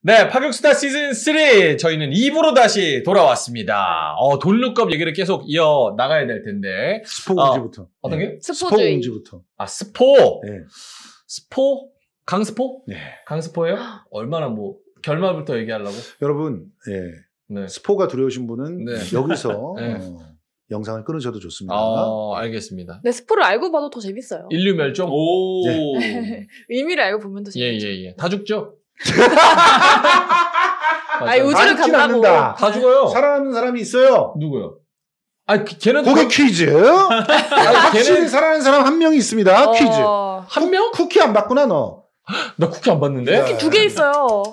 네, 파격수다 시즌3 저희는 2부로 다시 돌아왔습니다. 돈룩업 얘기를 계속 이어 나가야 될 텐데. 스포공지부터. 어떤 게? 스포공지부터. 아, 스포? 네. 스포? 강스포? 네. 강스포예요? 얼마나 뭐 결말부터 얘기하려고? 여러분, 예. 네. 스포가 두려우신 분은 네. 여기서 네. 영상을 끊으셔도 좋습니다. 알겠습니다. 네, 스포를 알고 봐도 더 재밌어요. 인류 멸종? 오. 네. 의미를 알고 보면 더 재밌죠. 예. 다 죽죠? 아니, 우주를 죽진 간다고. 않는다. 다 죽어요. 살아남는 사람이 있어요. 누구요? 아니, 걔는. 고개 퀴즈. 확실히 살아남는 사람 한 명이 있습니다. 퀴즈. 한 명? 쿠키 안 받구나, 너. 나 쿠키 안 봤는데? 쿠키 2개 있어요.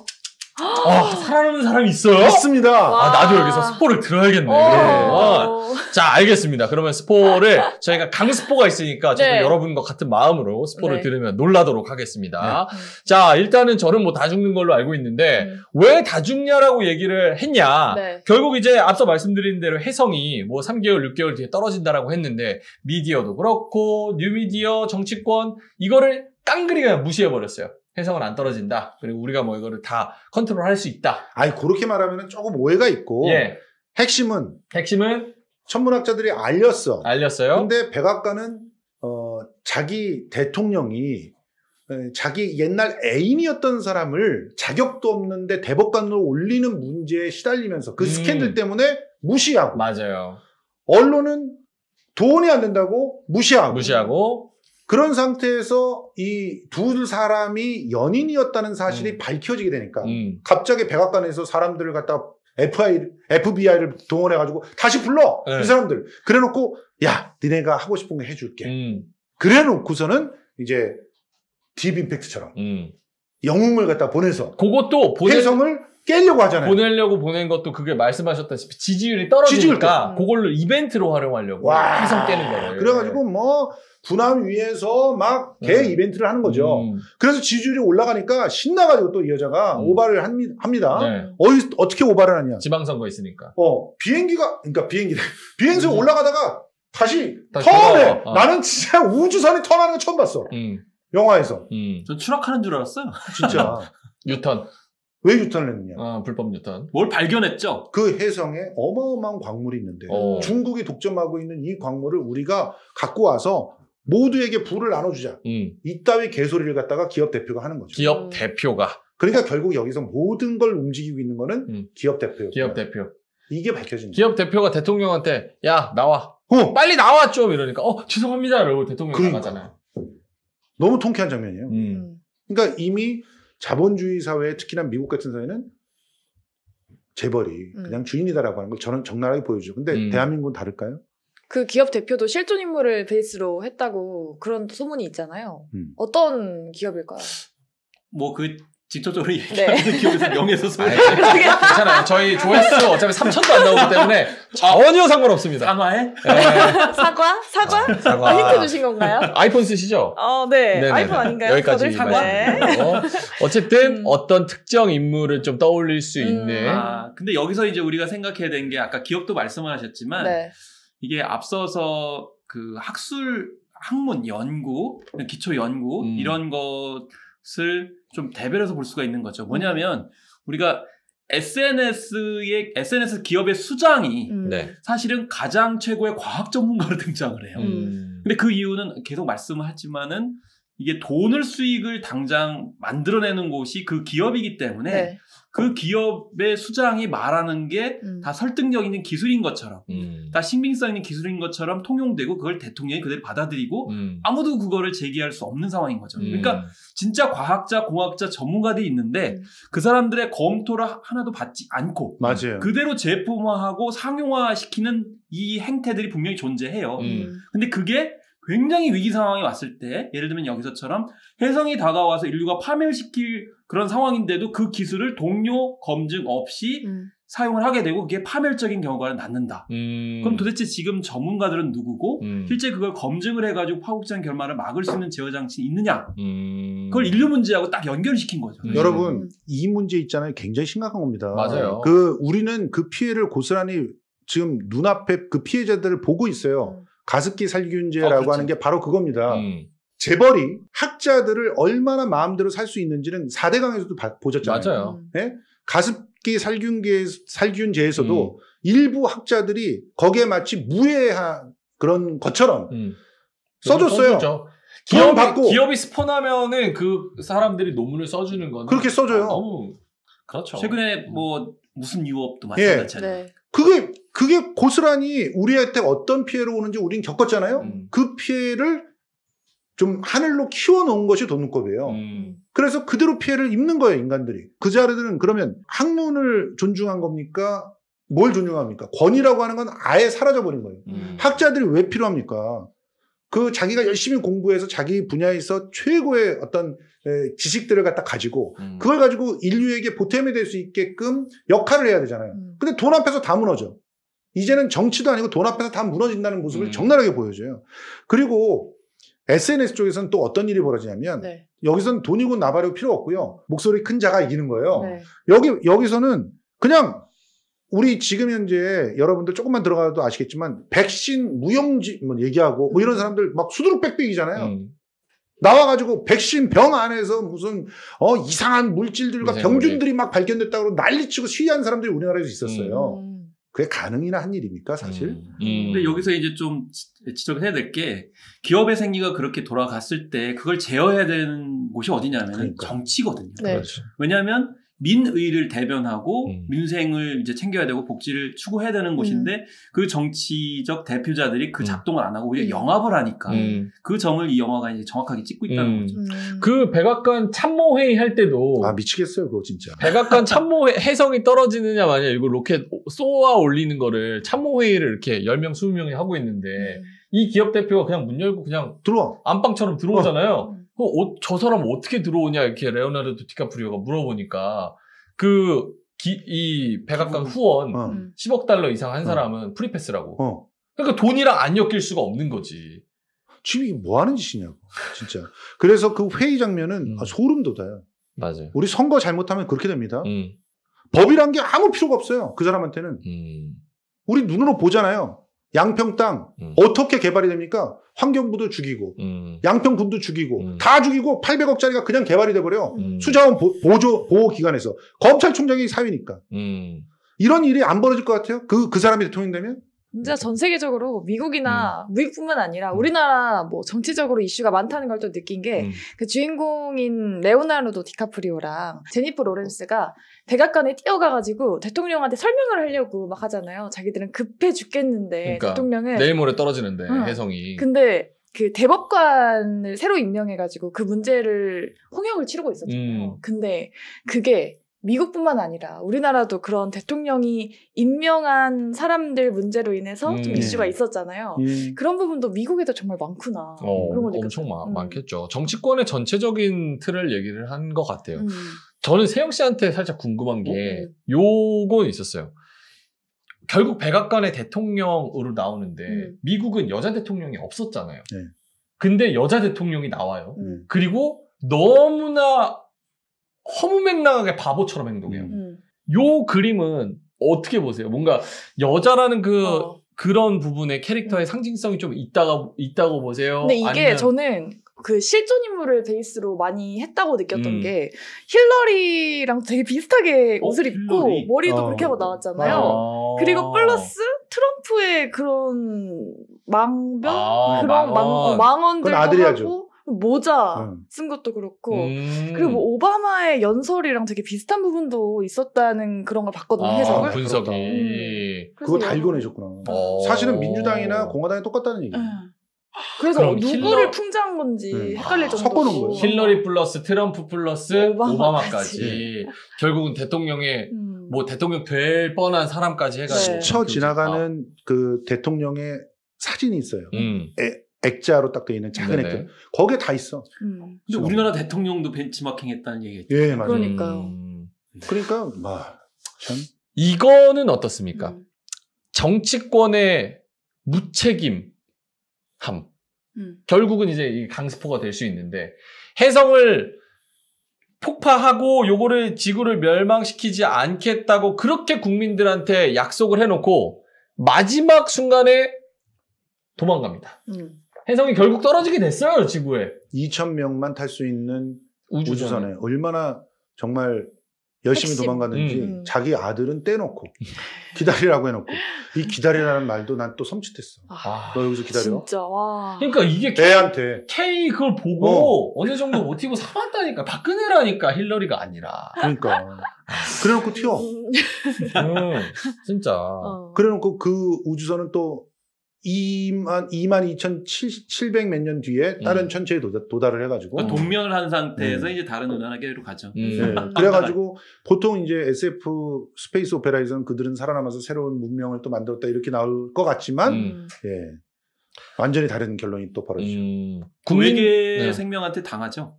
살아남는 사람이 있어요? 있습니다. 나도 여기서 스포를 들어야겠네. 자, 알겠습니다. 그러면 스포를 저희가 강스포가 있으니까 저도 네. 여러분과 같은 마음으로 스포를 네. 들으면 놀라도록 하겠습니다. 자, 일단은 저는 뭐 다 죽는 걸로 알고 있는데 왜 다 죽냐라고 얘기를 했냐. 네. 결국 이제 앞서 말씀드린 대로 혜성이 뭐 3개월, 6개월 뒤에 떨어진다라고 했는데 미디어도 그렇고 뉴미디어, 정치권 이거를 깡그리 그냥 무시해버렸어요. 혜성은 안 떨어진다. 그리고 우리가 뭐 이거를 다 컨트롤할 수 있다. 아니, 그렇게 말하면 조금 오해가 있고. 예. 핵심은 천문학자들이 알렸어요. 근데 백악관은 자기 대통령이 자기 옛날 애인이었던 사람을 자격도 없는데 대법관으로 올리는 문제에 시달리면서 그 스캔들 때문에 무시하고. 맞아요. 언론은 돈이 안 된다고 무시하고. 그런 상태에서 이 두 사람이 연인이었다는 사실이 밝혀지게 되니까 갑자기 백악관에서 사람들을 갖다 FBI를 동원해가지고 다시 불러! 네. 이 사람들. 그래놓고 야, 니네가 하고 싶은 거 해줄게. 그래놓고서는 이제 딥 임팩트처럼 영웅을 갖다 보내서 그것도 혜성을 깨려고 하잖아요. 보내려고 보낸 것도 그게 말씀하셨다시피 지지율이 떨어지니까 그걸로 이벤트로 활용하려고 혜성 깨는 거를. 그래가지고 뭐 군함 위에서 막 개 이벤트를 하는 거죠. 그래서 지지율이 올라가니까 신나가지고 또 이 여자가 오바를 합니다. 네. 어떻게 오바를 하냐. 지방선거 있으니까. 비행선 올라가다가 다시 턴해. 나는 진짜 우주선이 턴하는 거 처음 봤어. 영화에서. 전 추락하는 줄 알았어요. 진짜. 유턴. 왜 유턴을 했느냐. 불법 유턴. 뭘 발견했죠? 그 혜성에 어마어마한 광물이 있는데 중국이 독점하고 있는 이 광물을 우리가 갖고 와서 모두에게 부를 나눠주자. 이따위 개소리를 갖다가 기업 대표가 하는 거죠. 기업 대표가. 그러니까 결국 여기서 모든 걸 움직이고 있는 거는 기업 대표예요. 기업 대표. 이게 밝혀진 기업 대표가 대통령한테 야 나와. 빨리 나와 좀 이러니까 죄송합니다. 이러고 대통령이 나가잖아요. 너무 통쾌한 장면이에요. 그러니까 이미 자본주의 사회, 특히나 미국 같은 사회는 재벌이 그냥 주인이다라고 하는 걸 저는 적나라하게 보여주죠. 근데 대한민국은 다를까요? 그 기업 대표도 실존 인물을 베이스로 했다고 그런 소문이 있잖아요. 어떤 기업일까요? 뭐 직접적으로 얘기하는 기업에서 명예훼손. 괜찮아요. 저희 조회수 어차피 3천도 안 나오기 때문에 전혀 상관없습니다. 사과해? 네. 사과? 힌트 주신 건가요? 아이폰 쓰시죠? 네. 네네네. 아이폰 아닌가요? 여기까지 사과? 어쨌든 어떤 특정 인물을 좀 떠올릴 수 있는. 근데 여기서 이제 우리가 생각해야 되는 게 아까 기업도 말씀을 하셨지만 이게 앞서서 그 학문 연구, 기초 연구 이런 것을 좀 대별해서 볼 수가 있는 거죠. 뭐냐면 우리가 SNS 기업의 수장이 사실은 가장 최고의 과학 전문가로 등장을 해요. 근데 그 이유는 계속 말씀을 하지만은 이게 수익을 당장 만들어내는 곳이 그 기업이기 때문에 그 기업의 수장이 말하는 게 다 설득력 있는 기술인 것처럼 다 신빙성 있는 기술인 것처럼 통용되고 그걸 대통령이 그대로 받아들이고 아무도 그거를 제기할 수 없는 상황인 거죠. 그러니까 진짜 과학자, 공학자, 전문가들이 있는데 그 사람들의 검토를 하나도 받지 않고 맞아요. 그대로 제품화하고 상용화시키는 이 행태들이 분명히 존재해요. 근데 그게 굉장히 위기 상황이 왔을 때 예를 들면 여기서처럼 혜성이 다가와서 인류가 파멸시킬 그런 상황인데도 그 기술을 동료 검증 없이 사용을 하게 되고 그게 파멸적인 결과를 낳는다. 그럼 도대체 지금 전문가들은 누구고 실제 그걸 검증을 해가지고 파국적인 결말을 막을 수 있는 제어장치 있느냐. 그걸 인류 문제하고 딱 연결시킨 거죠. 여러분 이 문제 있잖아요. 굉장히 심각한 겁니다. 맞아요. 우리는 그 피해를 고스란히 지금 눈앞에 그 피해자들을 보고 있어요. 가습기 살균제라고 하는 게 바로 그겁니다. 재벌이 학자들을 얼마나 마음대로 살 수 있는지는 4대강에서도 보셨잖아요. 맞아요. 네? 가습기 살균제에서도 일부 학자들이 거기에 마치 무해한 그런 것처럼 써줬어요. 기업이 스폰하면은 그 사람들이 논문을 써주는 거는 그렇게 써줘요. 너무 그렇죠. 최근에 뭐 무슨 유업도 마찬가지잖아요. 네. 그게 고스란히 우리한테 어떤 피해를 오는지 우린 겪었잖아요. 그 피해를 좀 하늘로 키워놓은 것이 돈눈곱이에요. 그래서 그대로 피해를 입는 거예요, 인간들이. 그 자리들은 그러면 학문을 존중한 겁니까? 뭘 존중합니까? 권위라고 하는 건 아예 사라져버린 거예요. 학자들이 왜 필요합니까? 그 자기가 열심히 공부해서 자기 분야에서 최고의 어떤 지식들을 갖다 가지고 그걸 가지고 인류에게 보탬이 될 수 있게끔 역할을 해야 되잖아요. 근데 돈 앞에서 다 무너져. 이제는 정치도 아니고 돈 앞에서 다 무너진다는 모습을 적나라하게 보여줘요. 그리고 SNS 쪽에서는 또 어떤 일이 벌어지냐면 네. 여기서는 돈이고 나발이고 필요 없고요. 목소리 큰 자가 이기는 거예요. 네. 여기서는 그냥 우리 지금 현재 여러분들 조금만 들어가도 아시겠지만 백신 무용지 뭐 얘기하고 뭐 이런 사람들 막 수두룩 빽빽이잖아요. 나와가지고 백신 병 안에서 무슨 이상한 물질들과 병균들이 막 발견됐다고 난리치고 시위한 사람들이 우리나라에서 있었어요. 그게 가능이나 한 일입니까 사실? 근데 여기서 이제 좀 지적을 해야 될 게 기업의 생기가 그렇게 돌아갔을 때 그걸 제어해야 되는 곳이 어디냐면 그러니까. 정치거든요. 네. 그렇죠. 왜냐하면 민의를 대변하고 민생을 이제 챙겨야 되고 복지를 추구해야 되는 곳인데 그 정치적 대표자들이 그 작동을 안 하고 오히려 영합을 하니까 그 점을 이 영화가 이제 정확하게 찍고 있다는 거죠. 그 백악관 참모회의 할 때도 미치겠어요 그거 진짜. 백악관 참모회 해성이 떨어지느냐 마냐 이거 로켓 쏘아 올리는 거를 참모회의를 이렇게 10명 20명이 하고 있는데 이 기업 대표가 그냥 문 열고 그냥 들어와. 안방처럼 들어오잖아요. 저 사람 어떻게 들어오냐 이렇게 레오나르도 디카프리오가 물어보니까 이 백악관 후원 10억 달러 이상 한 사람은 프리패스라고. 그러니까 돈이랑 안 엮일 수가 없는 거지. 지금 이게 뭐 하는 짓이냐고 진짜. 그래서 그 회의 장면은 소름 돋아요. 맞아요. 우리 선거 잘못하면 그렇게 됩니다. 법이란 게 아무 필요가 없어요. 그 사람한테는. 우리 눈으로 보잖아요. 양평 땅 어떻게 개발이 됩니까? 환경부도 죽이고 양평군도 죽이고 다 죽이고 800억짜리가 그냥 개발이 돼버려. 수자원 보호기관에서 검찰총장이 사위니까. 이런 일이 안 벌어질 것 같아요? 그 사람이 대통령 되면? 진짜 전 세계적으로 미국이나 미국뿐만 아니라 우리나라 뭐 정치적으로 이슈가 많다는 걸 또 느낀 게 그 주인공인 레오나르도 디카프리오랑 제니퍼 로렌스가 백악관에 뛰어가가지고 대통령한테 설명을 하려고 막 하잖아요. 자기들은 급해 죽겠는데 그러니까 대통령은 내일 모레 떨어지는데 해성이. 근데 그 대법관을 새로 임명해가지고 그 문제를 홍역을 치르고 있었잖아요. 근데 그게 미국뿐만 아니라 우리나라도 그런 대통령이 임명한 사람들 문제로 인해서 좀 이슈가 있었잖아요. 그런 부분도 미국에도 정말 많구나. 그런 거 엄청 많겠죠. 정치권의 전체적인 틀을 얘기를 한 것 같아요. 저는 세영 씨한테 살짝 궁금한 게 요건 있었어요. 결국 백악관의 대통령으로 나오는데 미국은 여자 대통령이 없었잖아요. 근데 여자 대통령이 나와요. 그리고 너무나 허무맹랑하게 바보처럼 행동해요. 요 그림은 어떻게 보세요? 뭔가 여자라는 그런 부분의 캐릭터의 상징성이 좀 있다고 보세요? 근데 이게 아니면... 저는 그 실존 인물을 베이스로 많이 했다고 느꼈던 게 힐러리랑 되게 비슷하게 옷을 입고 머리도 그렇게 하고 나왔잖아요. 그리고 플러스 트럼프의 그런 망병? 그런 망언들도 하고 모자 쓴 것도 그렇고 그리고 뭐 오바마의 연설이랑 되게 비슷한 부분도 있었다는 그런 걸 봤거든요. 해석을. 분석이. 그거 다 읽어내셨구나. 사실은 민주당이나 공화당이 똑같다는 얘기예요. 그래서 누구를 풍자한 건지 헷갈릴 정도로 섞어놓은 거예요. 힐러리 플러스 트럼프 플러스 오바마까지 결국은 대통령의 뭐 대통령 될 뻔한 사람까지 해가지고 스쳐 지나가는 그 대통령의 사진이 있어요. 액자로 딱 돼 있는 작은 액자. 거기에 다 있어. 근데 우리나라 대통령도 벤치마킹 했다는 얘기겠죠. 예, 맞아요. 그러니까요. 그러니까 참 이거는 어떻습니까? 정치권의 무책임함. 결국은 이제 이 강스포가 될 수 있는데 해성을 폭파하고 요거를 지구를 멸망시키지 않겠다고 그렇게 국민들한테 약속을 해놓고 마지막 순간에 도망갑니다. 혜성이 결국 떨어지게 됐어요, 지구에. 2,000명만 탈 수 있는 우주선에 얼마나 정말 열심히 핵심. 도망갔는지 자기 아들은 떼놓고 기다리라고 해놓고 이 기다리라는 말도 난 또 섬찟했어. 너 여기서 기다려. 진짜 와. 그러니까 이게 애한테 K 그걸 보고 어느 정도 모티브 삼았다니까. 박근혜라니까 힐러리가 아니라. 그러니까 그래놓고 튀어. 진짜. 그래놓고 그 우주선은 또 22,700 몇 년 뒤에 다른 천체에 도달을 해가지고 그러니까 동면을 한 상태에서 이제 다른 은하계로 가죠. 네. 그래가지고 보통 이제 SF 스페이스 오페라에서는 그들은 살아남아서 새로운 문명을 또 만들었다 이렇게 나올 것 같지만 예. 완전히 다른 결론이 또 벌어지죠. 외계 네. 생명한테 당하죠.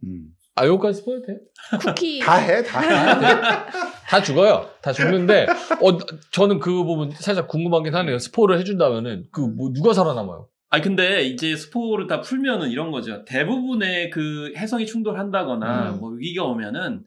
여기까지 스포일 돼? 쿠키. 다 해. 다 죽어요. 다 죽는데, 저는 그 부분 살짝 궁금하긴 하네요. 스포를 해준다면은, 누가 살아남아요? 아니, 근데 이제 스포를 다 풀면은 이런 거죠. 대부분의 그 해성이 충돌한다거나 뭐 위기가 오면은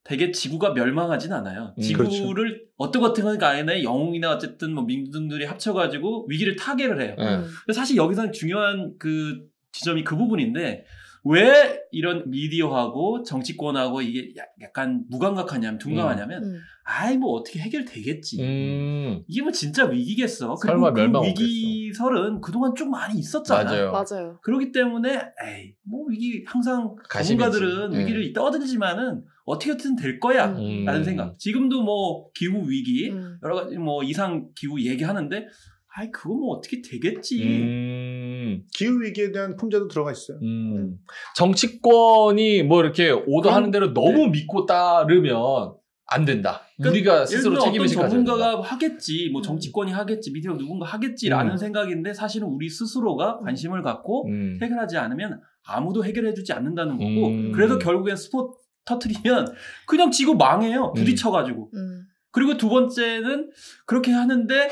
되게 지구가 멸망하진 않아요. 지구를 그렇죠. 어떻게 간에 영웅이나 어쨌든 뭐 민중들이 합쳐가지고 위기를 타개를 해요. 근데 사실 여기서는 중요한 그 지점이 그 부분인데, 왜 이런 미디어하고 정치권하고 이게 약간 무감각하냐면 둔감하냐면 아이 뭐 어떻게 해결되겠지. 이게 뭐 진짜 위기겠어. 설마 그리고 그 위기설은 그동안 좀 많이 있었잖아. 맞아요. 그렇기 때문에 에이 뭐 위기 항상 전문가들은 위기를 떠들지만은 어떻게든 될 거야 라는 생각. 지금도 뭐 기후 위기 여러 가지 뭐 이상 기후 얘기하는데 아이 그거 뭐 어떻게 되겠지. 기후 위기에 대한 풍자도 들어가 있어요. 정치권이 뭐 이렇게 오더하는 대로 너무 믿고 따르면 안 된다. 그러니까 우리가 스스로 책임을 어떤 가져야 전문가가 된다. 하겠지, 뭐 정치권이 하겠지, 미디어 누군가 하겠지라는 생각인데 사실은 우리 스스로가 관심을 갖고 해결하지 않으면 아무도 해결해주지 않는다는 거고. 그래서 결국엔 스포 터트리면 그냥 지구 망해요. 부딪혀가지고. 그리고 두 번째는 그렇게 하는데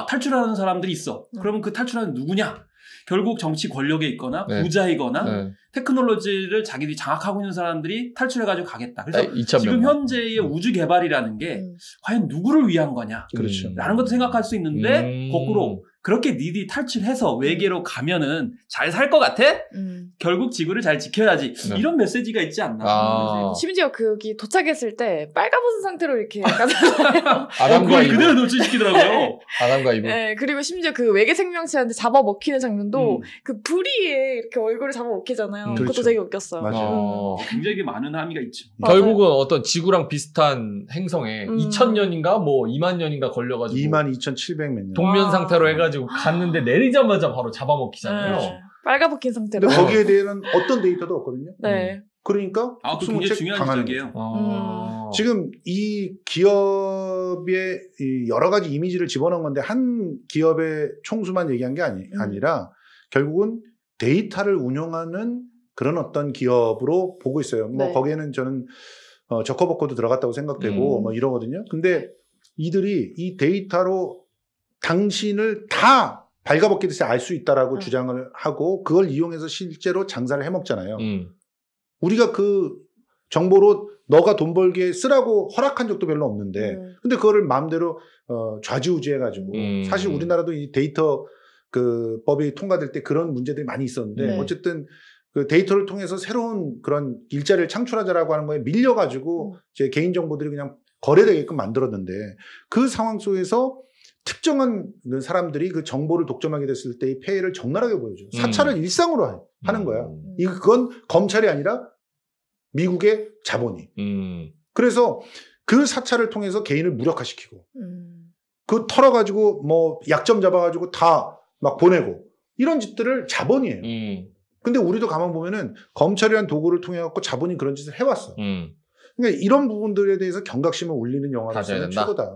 탈출하는 사람들이 있어. 그러면 그 탈출하는 누구냐? 결국 정치 권력에 있거나 부자이거나 테크놀로지를 자기들이 장악하고 있는 사람들이 탈출해가지고 가겠다. 그래서 지금 현재의 우주 개발이라는 게 과연 누구를 위한 거냐? 그렇죠. 라는 것도 생각할 수 있는데 거꾸로 그렇게 니들이 탈출해서 외계로 가면은 잘 살 것 같아? 결국 지구를 잘 지켜야지. 이런 메시지가 있지 않나. 심지어 여기 도착했을 때 빨가벗은 상태로 이렇게 가잖아요. 아담과 이브. 그대로 노출시키더라고요. 아담과 이브. 네, 그리고 심지어 그 외계 생명체한테 잡아먹히는 장면도 그 부리에 이렇게 얼굴을 잡아먹히잖아요. 그렇죠. 그것도 되게 웃겼어요. 맞아요. 굉장히 많은 함의가 있죠. 결국은 어떤 지구랑 비슷한 행성에 2000년인가 뭐 2만 년인가 걸려가지고 22,700 몇 년. 동면 상태로 해가지고 갔는데 내리자마자 바로 잡아먹히잖아요. 네. 빨가벗긴 상태로. 근데 거기에 대해서는 어떤 데이터도 없거든요. 네. 그러니까 그 굉장히 중요한 지적이에요. 지금 이 기업의 여러 가지 이미지를 집어넣은 건데 한 기업의 총수만 얘기한 게 아니라 결국은 데이터를 운영하는 그런 어떤 기업으로 보고 있어요. 뭐 거기에는 저는 저커버커도 들어갔다고 생각되고 뭐 이러거든요. 근데 이들이 이 데이터로 당신을 다 발가벗기듯이 알 수 있다라고 주장을 하고 그걸 이용해서 실제로 장사를 해먹잖아요. 우리가 그 정보로 너가 돈 벌게 쓰라고 허락한 적도 별로 없는데 근데 그거를 마음대로 좌지우지해가지고 사실 우리나라도 이 데이터 그 법이 통과될 때 그런 문제들이 많이 있었는데 어쨌든 그 데이터를 통해서 새로운 그런 일자리를 창출하자라고 하는 거에 밀려가지고 제 개인정보들이 그냥 거래되게끔 만들었는데 그 상황 속에서 특정한 사람들이 그 정보를 독점하게 됐을 때의 폐해를 적나라하게 보여줘. 사찰을 일상으로 하는 거야. 그건 검찰이 아니라 미국의 자본이. 그래서 그 사찰을 통해서 개인을 무력화시키고 그 털어가지고 뭐 약점 잡아가지고 다 막 보내고 이런 짓들을 자본이에요. 근데 우리도 가만 보면은 검찰이라는 도구를 통해 갖고 자본이 그런 짓을 해왔어. 그러니까 이런 부분들에 대해서 경각심을 울리는 영화로서는 최고다.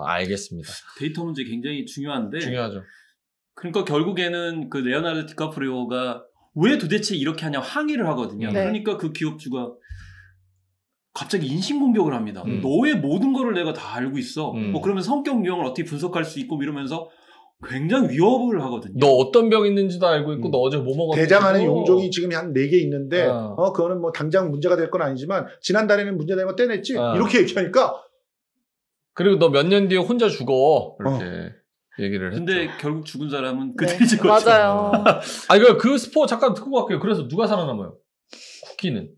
알겠습니다. 데이터 문제 굉장히 중요한데. 중요하죠. 그러니까 결국에는 그 레오나르도 디카프리오가 왜 도대체 이렇게 하냐 항의를 하거든요. 그러니까 그 기업주가 갑자기 인신공격을 합니다. 너의 모든 거를 내가 다 알고 있어. 뭐 그러면 성격 유형을 어떻게 분석할 수 있고 이러면서 굉장히 위협을 하거든요. 너 어떤 병 있는지도 알고 있고 너 어제 뭐 먹었고 대장 안에 용종이 지금 한 4개 있는데 그거는 뭐 당장 문제가 될 건 아니지만 지난달에는 문제되는 거 떼냈지 이렇게 얘기하니까 그리고 너 몇 년 뒤에 혼자 죽어 이렇게 얘기를 했죠. 근데 결국 죽은 사람은 네. 그들이 죽었죠. 맞아요. 그 스포 잠깐 듣고 갈게요. 그래서 누가 살아남아요? 쿠키는.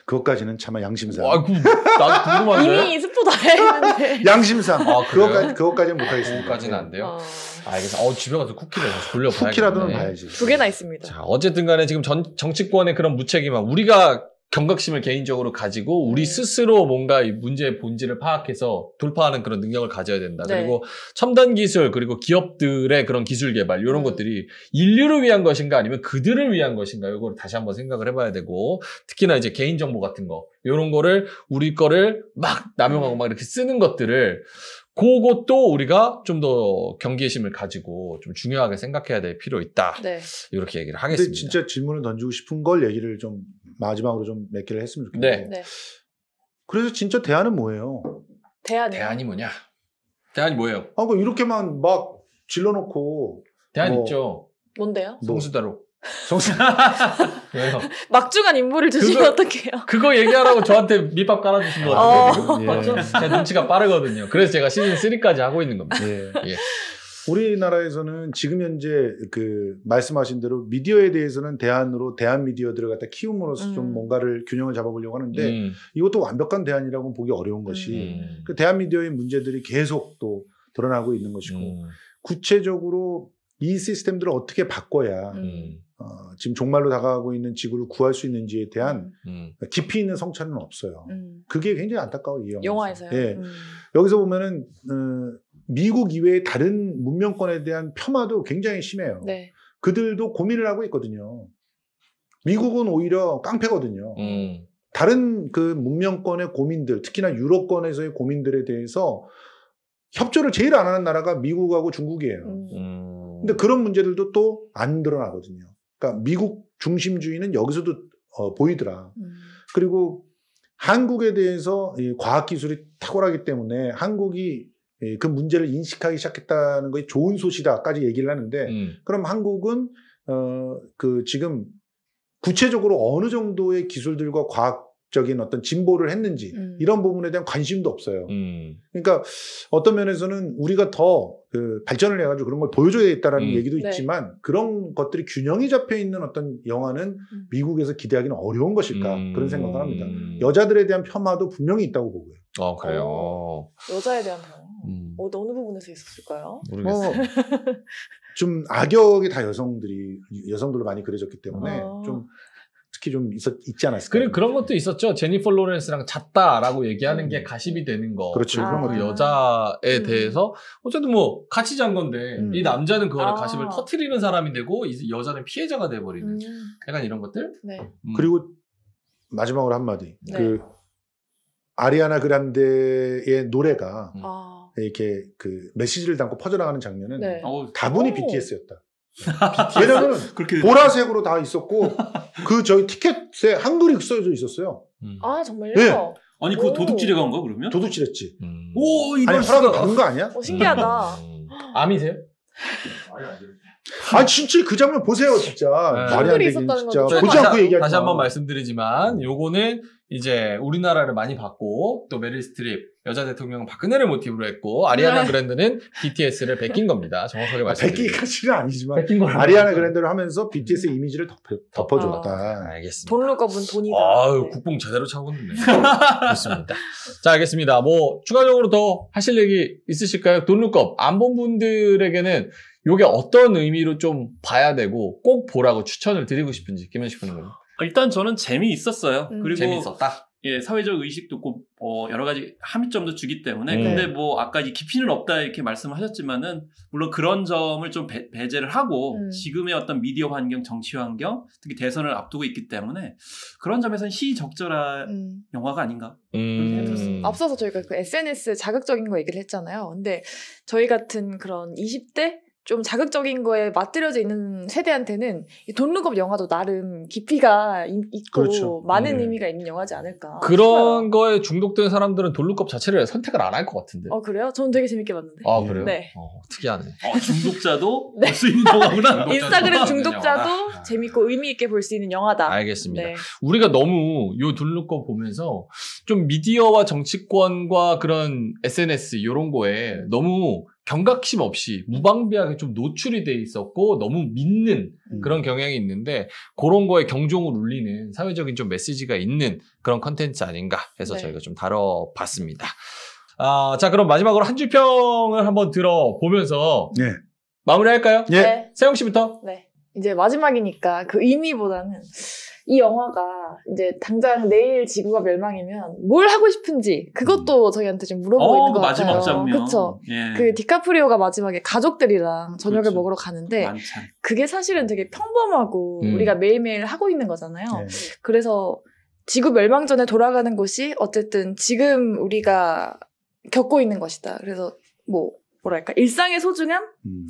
그것까지는 차마 양심상. 나도 궁금한데. 이미 스포 다 했는데. 양심상. 그래요? 그것까지는 못하겠습니다. 그것까지는 안 돼요? 알겠어. 집에 가서 쿠키를 다시 돌려봐야겠네. 쿠키라도는 봐야지. 2개나 있습니다. 자, 어쨌든 간에 지금 정치권의 그런 무책임함, 우리가 경각심을 개인적으로 가지고 우리 스스로 뭔가 이 문제의 본질을 파악해서 돌파하는 그런 능력을 가져야 된다. 네. 그리고 첨단 기술, 그리고 기업들의 그런 기술 개발, 이런 것들이 인류를 위한 것인가 아니면 그들을 위한 것인가, 이걸 다시 한번 생각을 해봐야 되고, 특히나 이제 개인정보 같은 거, 이런 거를, 우리 거를 막 남용하고 막 이렇게 쓰는 것들을, 그것도 우리가 좀 더 경계심을 가지고 좀 중요하게 생각해야 될 필요 있다. 네. 이렇게 얘기를 근데 하겠습니다. 진짜 질문을 던지고 싶은 걸 얘기를 좀 마지막으로 좀 몇 개를 했으면 좋겠는데. 네. 그래서 진짜 대안은 뭐예요? 대안이 뭐냐? 대안이 뭐예요? 이렇게만 막 질러놓고. 대안 있죠. 뭔데요? 성수대로. 정신. 왜요? 막중한 인물을 주시면 어떡해요? 그거 얘기하라고 저한테 밑밥 깔아주신 거 같아요. 예. 맞죠? 제 눈치가 빠르거든요. 그래서 제가 시즌 3까지 하고 있는 겁니다. 예. 예. 우리나라에서는 지금 현재 말씀하신 대로 미디어에 대해서는 대안으로 대안 미디어들을 갖다 키움으로써 좀 뭔가를 균형을 잡아보려고 하는데 이것도 완벽한 대안이라고는 보기 어려운 것이 그 대안 미디어의 문제들이 계속 또 드러나고 있는 것이고 구체적으로 이 시스템들을 어떻게 바꿔야 지금 종말로 다가가고 있는 지구를 구할 수 있는지에 대한 깊이 있는 성찰은 없어요. 그게 굉장히 안타까워요. 이 영화에서요? 예. 여기서 보면은 미국 이외의 다른 문명권에 대한 폄하도 굉장히 심해요. 네. 그들도 고민을 하고 있거든요. 미국은 오히려 깡패거든요. 다른 그 문명권의 고민들, 특히나 유럽권에서의 고민들에 대해서 협조를 제일 안 하는 나라가 미국하고 중국이에요. 근데 그런 문제들도 또 안 드러나거든요. 그러니까 미국 중심주의는 여기서도 보이더라. 그리고 한국에 대해서 이 과학기술이 탁월하기 때문에 한국이 그 문제를 인식하기 시작했다는 것이 좋은 소식이다까지 얘기를 하는데 그럼 한국은 지금 구체적으로 어느 정도의 기술들과 과학적인 어떤 진보를 했는지 이런 부분에 대한 관심도 없어요. 그러니까 어떤 면에서는 우리가 더 발전을 해가지고 그런 걸 보여줘야겠다라는 얘기도 네. 있지만 그런 것들이 균형이 잡혀 있는 어떤 영화는 미국에서 기대하기는 어려운 것일까 그런 생각을 합니다. 여자들에 대한 혐오도 분명히 있다고 보고요. 그래요. 여자에 대한 대화. 어느 부분에서 있었을까요? 모르겠어요. 좀 악역이 다 여성들로 많이 그려졌기 때문에 좀 특히 좀 있지 않았을까. 그리고 그런 것도 있었죠. 제니퍼 로렌스랑 잤다라고 얘기하는 게 가십이 되는 거. 그렇죠. 그런 그 여자에 대해서 어쨌든 뭐 같이 잔 건데 이 남자는 그거를 가십을 터트리는 사람이 되고 이 여자는 피해자가 돼버리는 약간 이런 것들. 네. 그리고 마지막으로 한마디. 네. 아리아나 그란데의 노래가 이렇게 메시지를 담고 퍼져나가는 장면은 네. 다분히 BTS였다. 왜냐면 보라색으로 다 있었고 저희 티켓에 한글이 써져 있었어요. 아 정말요? 네. 아니 그거 도둑질해 간 거야 그러면? 도둑질했지. 이럴 허락을 받은 거 아니야? 신기하다. 암이세요? 진짜 그 장면 보세요, 진짜. 말이 안 되긴 진짜. 보지 않고 얘기하지 다시 한번 말씀드리지만 요거는 이제 우리나라를 많이 봤고 또 메릴 스트립 여자 대통령은 박근혜를 모티브로 했고 아리아나 그란데는 BTS를 베낀 겁니다. 정확하게 말씀드리면. 베끼기까지는 아니지만 아리아나 그란데를 하면서 BTS의 이미지를 덮어줬다. 알겠습니다. 돈 룩업은 돈이다. 네. 국뽕 제대로 차고 있네. 좋습니다. 자, 알겠습니다. 뭐 추가적으로 더 하실 얘기 있으실까요? 돈 룩업 안 본 분들에게는 이게 어떤 의미로 좀 봐야 되고 꼭 보라고 추천을 드리고 싶은지 김현식 분은. 일단 저는 재미있었어요. 그리고 재미있었다. 예, 사회적 의식도 있고 여러 가지 함의점도 주기 때문에 근데 뭐 아까 깊이는 없다 이렇게 말씀을 하셨지만은 물론 그런 점을 좀 배제를 하고 지금의 어떤 미디어 환경, 정치 환경, 특히 대선을 앞두고 있기 때문에 그런 점에서는 시적절한 영화가 아닌가. 앞서서 저희가 그 SNS 자극적인 거 얘기를 했잖아요. 근데 저희 같은 그런 20대 좀 자극적인 거에 맞들여져 있는 세대한테는 이 돈 룩업 영화도 나름 깊이가 있고 그렇죠. 많은 의미가 있는 영화지 않을까 그런 싶어요. 거에 중독된 사람들은 돈 룩업 자체를 선택을 안 할 것 같은데. 그래요? 저는 되게 재밌게 봤는데. 그래요? 네. 특이하네. 중독자도 네. 볼 수 있는 영화구나. 인스타그램 중독자도 재밌고 의미 있게 볼 수 있는 영화다. 알겠습니다. 네. 우리가 너무 요 돈 룩업 보면서 좀 미디어와 정치권과 그런 SNS 이런 거에 너무 경각심 없이 무방비하게 좀 노출이 돼 있었고 너무 믿는 그런 경향이 있는데 그런 거에 경종을 울리는 사회적인 좀 메시지가 있는 그런 컨텐츠 아닌가 해서 네. 저희가 좀 다뤄봤습니다. 자, 그럼 마지막으로 한 줄 평을 한번 들어보면서 네. 마무리할까요? 예. 네. 세영 씨부터. 네. 이제 마지막이니까 그 의미보다는 이 영화가 이제 당장 내일 지구가 멸망이면 뭘 하고 싶은지 그것도 저희한테 좀 물어보고 있는 것 마지막 같아요. 장면. 그쵸? 예. 그 디카프리오가 마지막에 가족들이랑 저녁을 그렇죠. 먹으러 가는데 만찬. 그게 사실은 되게 평범하고 우리가 매일매일 하고 있는 거잖아요. 네. 그래서 지구 멸망 전에 돌아가는 곳이 어쨌든 지금 우리가 겪고 있는 것이다. 그래서 뭐랄까 일상의 소중함?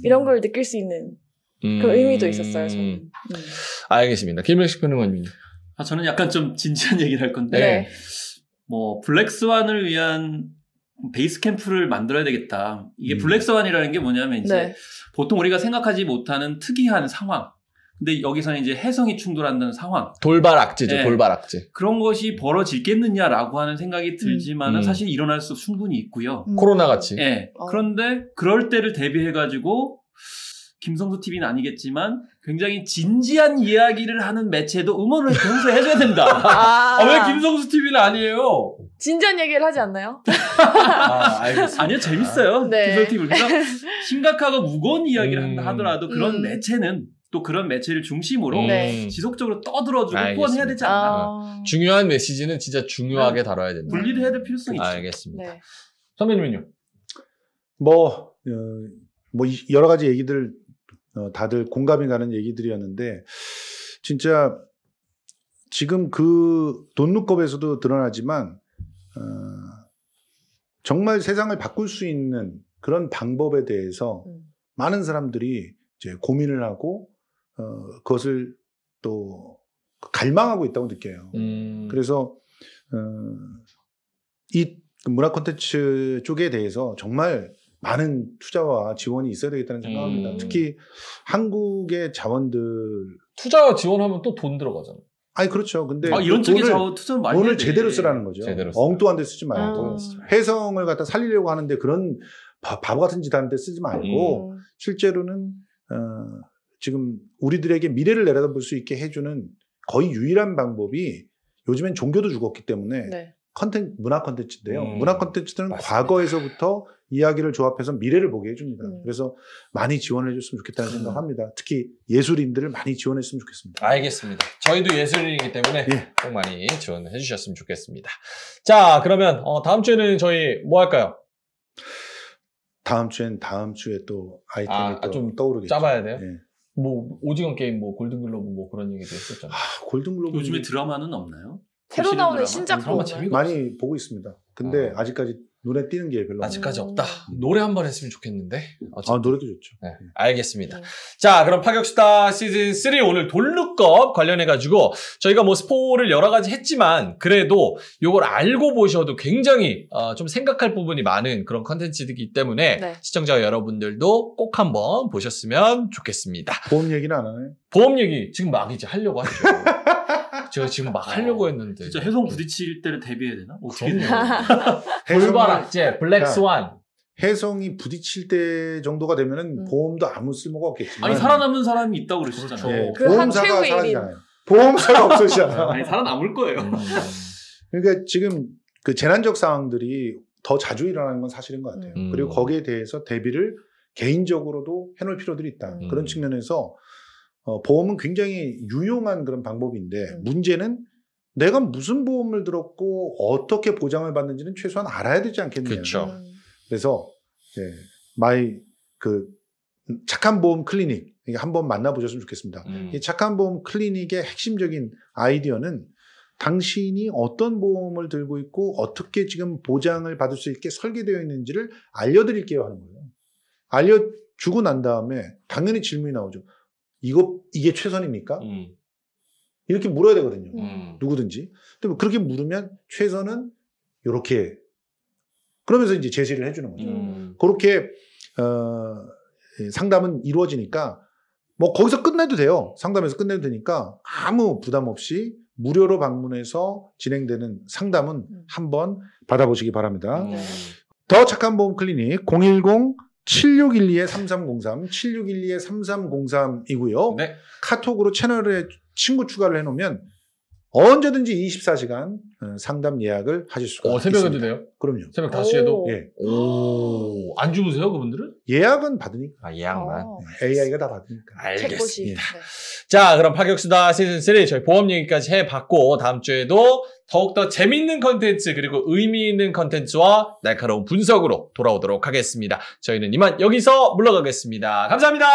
이런 걸 느낄 수 있는 그런 의미도 있었어요. 저는. 알겠습니다. 김명식 평론가님. 저는 약간 좀 진지한 얘기를 할 건데 네. 뭐 블랙스완을 위한 베이스 캠프를 만들어야 되겠다. 이게 블랙스완이라는 게 뭐냐면 이제 네. 보통 우리가 생각하지 못하는 특이한 상황. 근데 여기서는 이제 해성이 충돌한다는 상황. 돌발악재죠. 네. 돌발악재. 그런 것이 벌어질겠느냐라고 하는 생각이 들지만은 사실 일어날 수 충분히 있고요. 코로나 같이. 예. 그런데 그럴 때를 대비해가지고 김성수 TV는 아니겠지만 굉장히 진지한 이야기를 하는 매체도 응원을 동시에 해줘야 된다. 왜 김성수 TV는 아니에요? 진지한 얘기를 하지 않나요? 알겠습니다. 아니요, 재밌어요. 네. 김성수 TV. 그래서 심각하고 무거운 이야기를 하더라도 그런 매체는 또 그런 매체를 중심으로 네. 지속적으로 떠들어주고 알겠습니다. 후원해야 되지 않나. 중요한 메시지는 진짜 중요하게 다뤄야 된다. 분리를 해야 될 필요성이 있죠. 알겠습니다. 네. 선배님은요? 여러 가지 얘기들 다들 공감이 가는 얘기들이었는데 진짜 지금 그 돈룩겁에서도 드러나지만 정말 세상을 바꿀 수 있는 그런 방법에 대해서 많은 사람들이 이제 고민을 하고 그것을 또 갈망하고 있다고 느껴요. 그래서 이 문화 콘텐츠 쪽에 대해서 정말 많은 투자와 지원이 있어야 되겠다는 생각합니다. 특히 한국의 자원들 투자와 지원하면 또 돈 들어가잖아요. 아니 그렇죠. 근데 이런 쪽에 투자를 많이 돈을 제대로 쓰라는 거죠. 엉뚱한 데 쓰지 말고 해성을 갖다 살리려고 하는데 그런 바보 같은 짓 하는데 쓰지 말고 실제로는 지금 우리들에게 미래를 내다볼 수 있게 해주는 거의 유일한 방법이 요즘엔 종교도 죽었기 때문에 네. 문화 콘텐츠인데요. 문화 콘텐츠들은 과거에서부터 이야기를 조합해서 미래를 보게 해줍니다. 그래서 많이 지원해 줬으면 좋겠다는 생각합니다. 특히 예술인들을 많이 지원했으면 좋겠습니다. 알겠습니다. 저희도 예술인이기 때문에 꼭 많이 지원해 주셨으면 좋겠습니다. 자, 그러면 다음 주에는 저희 뭐 할까요? 다음 주에 또 아이템이 또 좀 떠오르겠죠. 짜봐야 돼요? 예. 오징어 게임, 골든글로브 그런 얘기도 했었잖아요. 골든글로브 요즘에 드라마는 없나요? 새로 나오는 신작품 많이 보고 있습니다. 근데 아직까지 눈에 띄는 게 별로 아직까지 없다. 노래 한번 했으면 좋겠는데. 노래도 좋죠. 네, 알겠습니다. 자, 그럼 파격스타 시즌 3 오늘 돌룩겁 관련해가지고 저희가 뭐 스포를 여러 가지 했지만 그래도 요걸 알고 보셔도 굉장히 좀 생각할 부분이 많은 그런 컨텐츠이기 때문에 시청자 여러분들도 꼭 한번 보셨으면 좋겠습니다. 보험 얘기는 안 하나요? 보험 얘기 지금 막 이제 하려고 하죠. 제가 지금 막 하려고 했는데. 진짜 해성 부딪힐 때를 대비해야 되나? 어떻게 돌발악재, 블랙스완. 해성이 부딪힐 때 정도가 되면은 보험도 아무 쓸모가 없겠지만. 아니, 살아남은 사람이 있다고 그러셨잖아요. 그 보험사가 사라지잖아요. 보험사가 없어지잖아요. 아니, 살아남을 거예요. 그러니까 지금 그 재난적 상황들이 더 자주 일어나는 건 사실인 것 같아요. 그리고 거기에 대해서 대비를 개인적으로도 해놓을 필요들이 있다. 그런 측면에서 보험은 굉장히 유용한 그런 방법인데 문제는 내가 무슨 보험을 들었고 어떻게 보장을 받는지는 최소한 알아야 되지 않겠느냐. 그렇죠. 그래서 착한 보험 클리닉 한번 만나보셨으면 좋겠습니다. 이 착한 보험 클리닉의 핵심적인 아이디어는 당신이 어떤 보험을 들고 있고 어떻게 지금 보장을 받을 수 있게 설계되어 있는지를 알려드릴게요 하는 거예요. 알려주고 난 다음에 당연히 질문이 나오죠. 이게 최선입니까? 이렇게 물어야 되거든요. 누구든지. 근데 그렇게 물으면 최선은 요렇게. 그러면서 이제 제시를 해주는 거죠. 그렇게, 상담은 이루어지니까, 뭐, 거기서 끝내도 돼요. 상담에서 끝내도 되니까 아무 부담 없이 무료로 방문해서 진행되는 상담은 한번 받아보시기 바랍니다. 더 착한 보험 클리닉 010 7612-3303, 7612-3303이고요. 네. 카톡으로 채널에 친구 추가를 해놓으면 언제든지 24시간 상담 예약을 하실 수가 있습니다. 새벽에도 돼요? 그럼요. 새벽 5시에도? 예. 오. 안 주무세요, 그분들은? 예약은 받으니까. 예약만. AI가 다 받으니까. 알겠습니다. 네. 자, 그럼 파격수다 시즌3 저희 보험 얘기까지 해봤고, 다음 주에도 더욱더 재밌는 컨텐츠, 그리고 의미 있는 컨텐츠와 날카로운 분석으로 돌아오도록 하겠습니다. 저희는 이만 여기서 물러가겠습니다. 감사합니다.